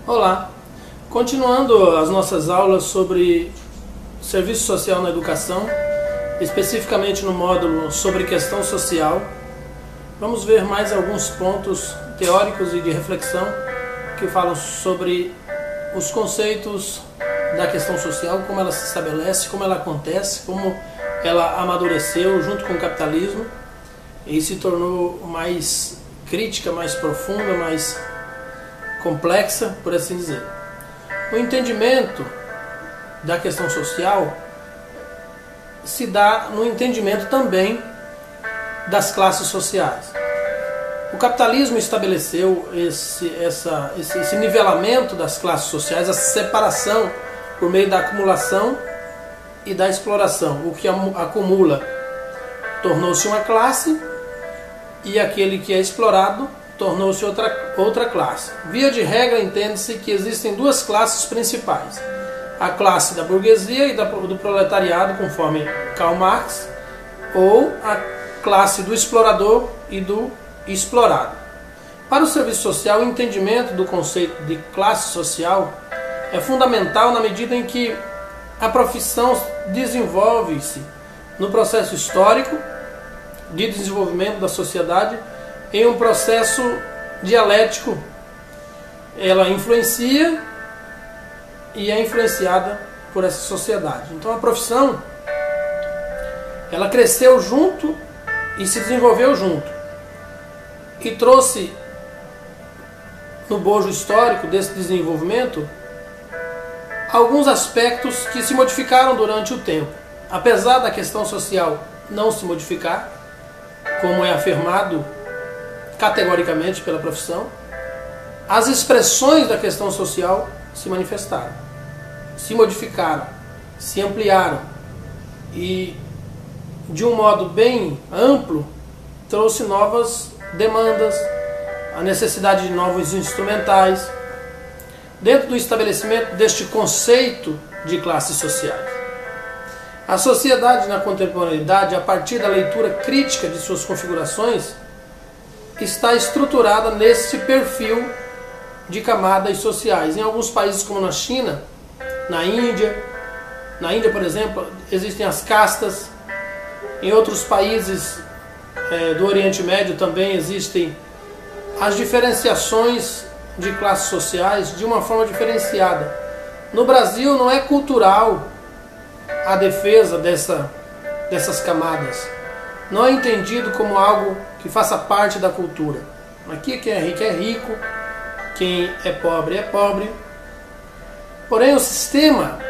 Olá! Continuando as nossas aulas sobre serviço social na educação, especificamente no módulo sobre questão social, vamos ver mais alguns pontos teóricos e de reflexão que falam sobre os conceitos da questão social, como ela se estabelece, como ela acontece, como ela amadureceu junto com o capitalismo e se tornou mais crítica, mais profunda, mais complexa, por assim dizer. O entendimento da questão social se dá no entendimento também das classes sociais. O capitalismo estabeleceu esse nivelamento das classes sociais, essa separação por meio da acumulação e da exploração. O que acumula tornou-se uma classe e aquele que é explorado tornou-se outra classe. Via de regra, entende-se que existem duas classes principais: a classe da burguesia e do proletariado, conforme Karl Marx, ou a classe do explorador e do explorado. Para o serviço social, o entendimento do conceito de classe social é fundamental na medida em que a profissão desenvolve-se no processo histórico de desenvolvimento da sociedade em um processo dialético. Ela influencia e é influenciada por essa sociedade. Então a profissão, ela cresceu junto e se desenvolveu junto e trouxe no bojo histórico desse desenvolvimento alguns aspectos que se modificaram durante o tempo. Apesar da questão social não se modificar, como é afirmado categoricamente pela profissão, as expressões da questão social se manifestaram, se modificaram, se ampliaram e, de um modo bem amplo, trouxe novas demandas, a necessidade de novos instrumentais, dentro do estabelecimento deste conceito de classes sociais. A sociedade na contemporaneidade, a partir da leitura crítica de suas configurações, está estruturada nesse perfil de camadas sociais. Em alguns países, como na China, na Índia, por exemplo, existem as castas. Em outros países do Oriente Médio também existem as diferenciações de classes sociais de uma forma diferenciada. No Brasil não é cultural a defesa dessas camadas. Não é entendido como algo que faça parte da cultura. Aqui quem é rico, quem é pobre. Porém, o sistema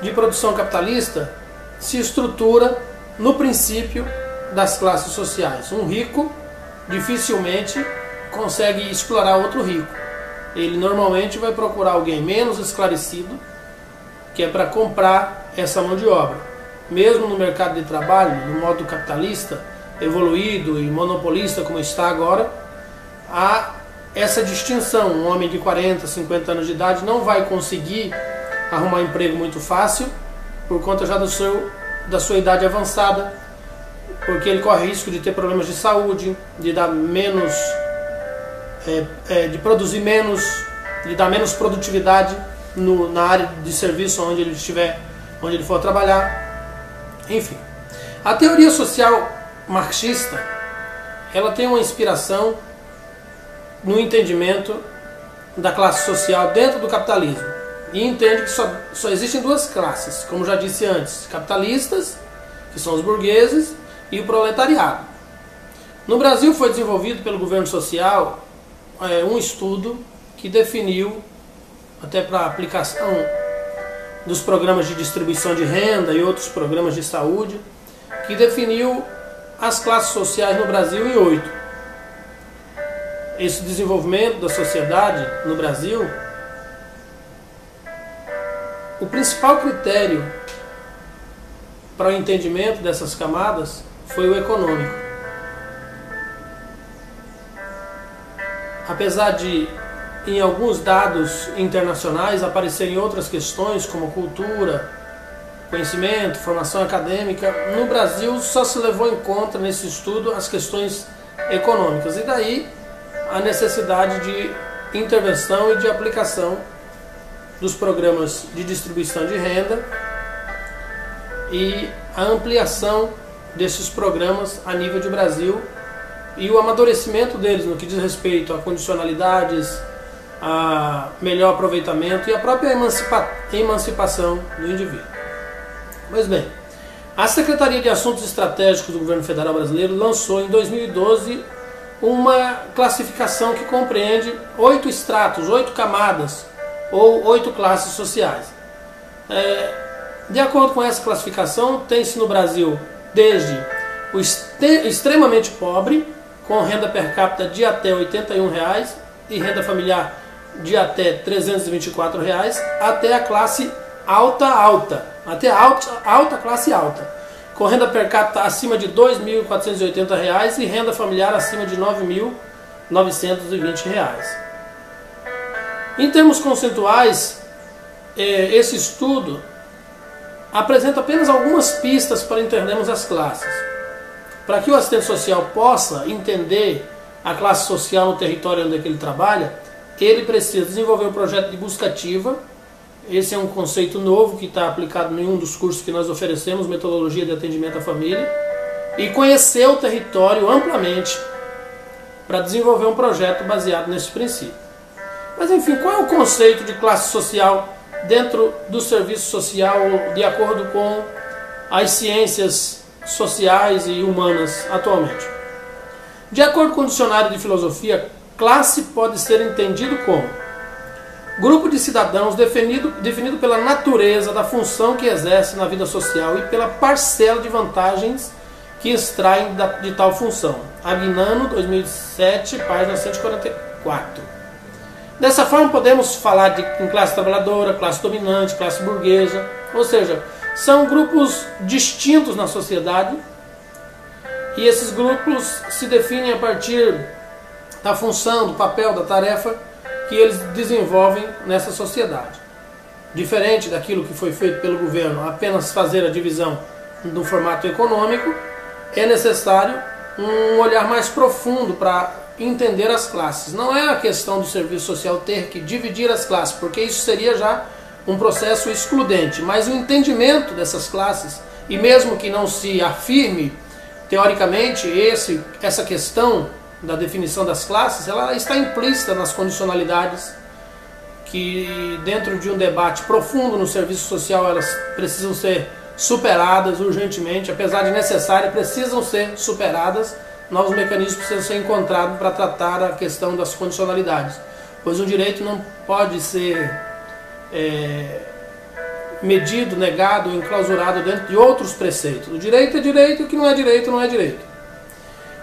de produção capitalista se estrutura no princípio das classes sociais. Um rico dificilmente consegue explorar outro rico. Ele normalmente vai procurar alguém menos esclarecido, que é para comprar essa mão de obra. Mesmo no mercado de trabalho, no modo capitalista, evoluído e monopolista como está agora, há essa distinção. Um homem de 40, 50 anos de idade não vai conseguir arrumar emprego muito fácil, por conta já da sua idade avançada, porque ele corre risco de ter problemas de saúde, de dar menos, de produzir menos, de dar menos produtividade na área de serviço onde ele for trabalhar. Enfim, a teoria social marxista, ela tem uma inspiração no entendimento da classe social dentro do capitalismo e entende que só existem duas classes, como já disse antes: capitalistas, que são os burgueses, e o proletariado. No Brasil foi desenvolvido pelo governo social um estudo que definiu, até para a aplicação dos programas de distribuição de renda e outros programas de saúde, que definiu as classes sociais no Brasil em 8. Esse desenvolvimento da sociedade no Brasil, o principal critério para o entendimento dessas camadas foi o econômico. Apesar de, em alguns dados internacionais, aparecerem outras questões como cultura, conhecimento, formação acadêmica, no Brasil só se levou em conta nesse estudo as questões econômicas. E daí a necessidade de intervenção e de aplicação dos programas de distribuição de renda e a ampliação desses programas a nível de Brasil e o amadurecimento deles no que diz respeito a condicionalidades, a melhor aproveitamento e a própria emancipação do indivíduo. Pois bem, a Secretaria de Assuntos Estratégicos do Governo Federal Brasileiro lançou em 2012 uma classificação que compreende 8 estratos, 8 camadas ou 8 classes sociais. De acordo com essa classificação, tem-se no Brasil desde o extremamente pobre, com renda per capita de até R$ 81 e renda familiar de até R$ 324, até a classe alta, até a alta classe alta, com renda per capita acima de R$ 2.480 e renda familiar acima de R$ 9.920. Em termos conceituais, esse estudo apresenta apenas algumas pistas para entendermos as classes. Para que o assistente social possa entender a classe social no território onde ele trabalha, ele precisa desenvolver um projeto de busca ativa. Esse é um conceito novo que está aplicado em um dos cursos que nós oferecemos, Metodologia de Atendimento à Família, e conhecer o território amplamente para desenvolver um projeto baseado nesse princípio. Mas enfim, qual é o conceito de classe social dentro do serviço social de acordo com as ciências sociais e humanas atualmente? De acordo com o dicionário de filosofia, classe pode ser entendido como grupo de cidadãos definido pela natureza da função que exerce na vida social e pela parcela de vantagens que extraem de tal função. Aguinano, 2007, página 144. Dessa forma podemos falar em classe trabalhadora, classe dominante, classe burguesa, ou seja, são grupos distintos na sociedade e esses grupos se definem a partir da função, do papel, da tarefa que eles desenvolvem nessa sociedade. Diferente daquilo que foi feito pelo governo, apenas fazer a divisão no formato econômico, é necessário um olhar mais profundo para entender as classes. Não é a questão do serviço social ter que dividir as classes, porque isso seria já um processo excludente, mas o entendimento dessas classes, e mesmo que não se afirme teoricamente essa questão da definição das classes, ela está implícita nas condicionalidades que dentro de um debate profundo no serviço social elas precisam ser superadas urgentemente, apesar de necessárias, precisam ser superadas. Novos mecanismos precisam ser encontrados para tratar a questão das condicionalidades, pois um direito não pode ser medido, negado, enclausurado dentro de outros preceitos. O direito é direito, o que não é direito não é direito.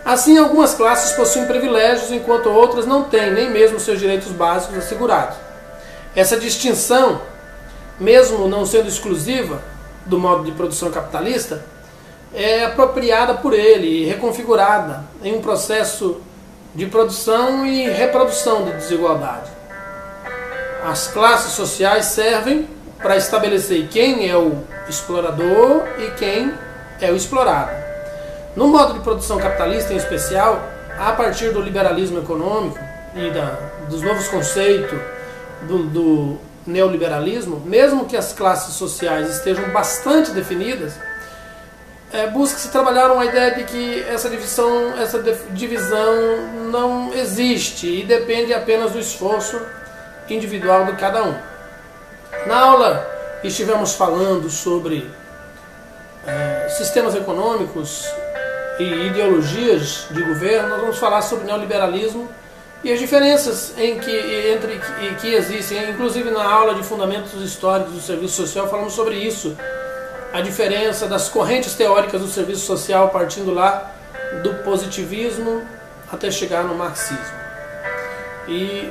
Assim, algumas classes possuem privilégios, enquanto outras não têm nem mesmo seus direitos básicos assegurados. Essa distinção, mesmo não sendo exclusiva do modo de produção capitalista, é apropriada por ele e reconfigurada em um processo de produção e reprodução de desigualdade. As classes sociais servem para estabelecer quem é o explorador e quem é o explorado. No modo de produção capitalista, em especial, a partir do liberalismo econômico e dos novos conceitos do neoliberalismo, mesmo que as classes sociais estejam bastante definidas, busca-se trabalhar uma ideia de que essa divisão não existe e depende apenas do esforço individual de cada um. Na aula estivemos falando sobre sistemas econômicos e ideologias de governo. Nós vamos falar sobre neoliberalismo e as diferenças que existem. Inclusive na aula de Fundamentos Históricos do Serviço Social falamos sobre isso, a diferença das correntes teóricas do serviço social, partindo lá do positivismo até chegar no marxismo. E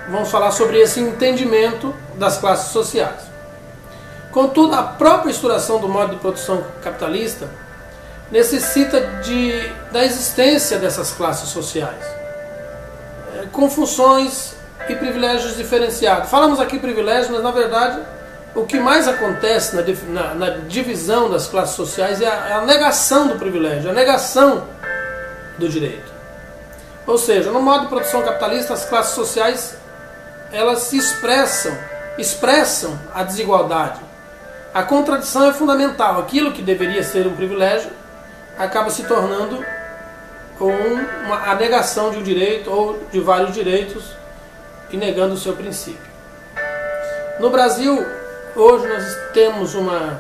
vamos falar sobre esse entendimento das classes sociais. Contudo, a própria estruturação do modo de produção capitalista necessita da existência dessas classes sociais, com funções e privilégios diferenciados. Falamos aqui privilégios, mas na verdade o que mais acontece na divisão das classes sociais é a negação do privilégio, a negação do direito. Ou seja, no modo de produção capitalista, as classes sociais elas se expressam expressam a desigualdade. A contradição é fundamental. Aquilo que deveria ser um privilégio acaba se tornando a negação de um direito ou de vários direitos e negando o seu princípio. No Brasil, hoje nós temos uma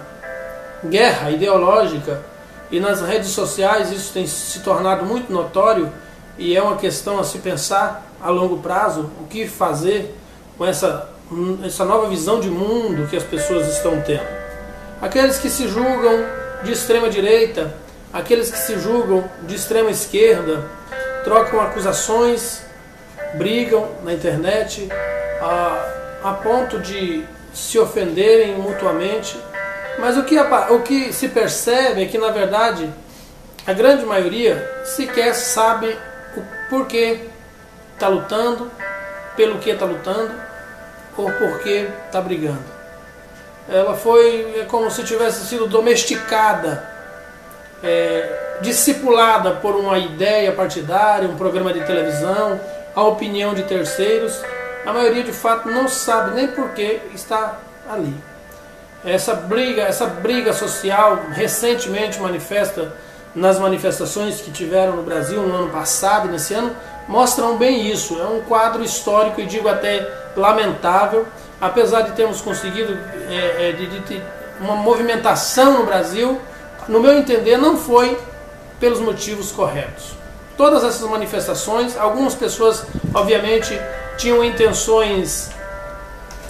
guerra ideológica e nas redes sociais isso tem se tornado muito notório e é uma questão a se pensar a longo prazo, o que fazer com essa nova visão de mundo que as pessoas estão tendo. Aqueles que se julgam de extrema direita, aqueles que se julgam de extrema esquerda, trocam acusações, brigam na internet a ponto de se ofenderem mutuamente. Mas o que se percebe é que, na verdade, a grande maioria sequer sabe o porquê está lutando, pelo que está lutando ou por que está brigando. Ela é como se tivesse sido domesticada, discipulada por uma ideia partidária, um programa de televisão, a opinião de terceiros. A maioria de fato não sabe nem por que está ali. Essa briga social recentemente manifesta nas manifestações que tiveram no Brasil no ano passado e nesse ano, mostram bem isso. É um quadro histórico e digo até lamentável, apesar de termos conseguido de uma movimentação no Brasil, no meu entender não foi pelos motivos corretos. Todas essas manifestações, algumas pessoas obviamente tinham intenções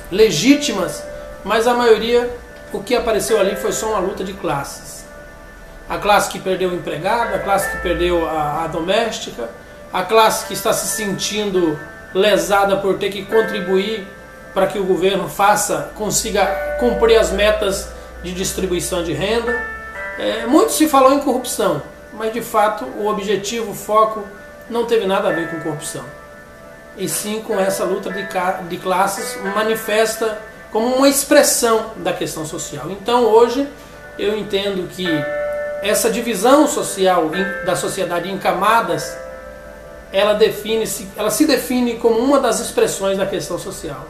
legítimas, mas a maioria, o que apareceu ali foi só uma luta de classes. A classe que perdeu o empregado, a classe que perdeu a doméstica, a classe que está se sentindo lesada por ter que contribuir para que o governo consiga cumprir as metas de distribuição de renda. Muito se falou em corrupção, mas de fato o objetivo, o foco não teve nada a ver com corrupção. E sim com essa luta de classes manifesta como uma expressão da questão social. Então hoje eu entendo que essa divisão social da sociedade em camadas, ela se define como uma das expressões da questão social.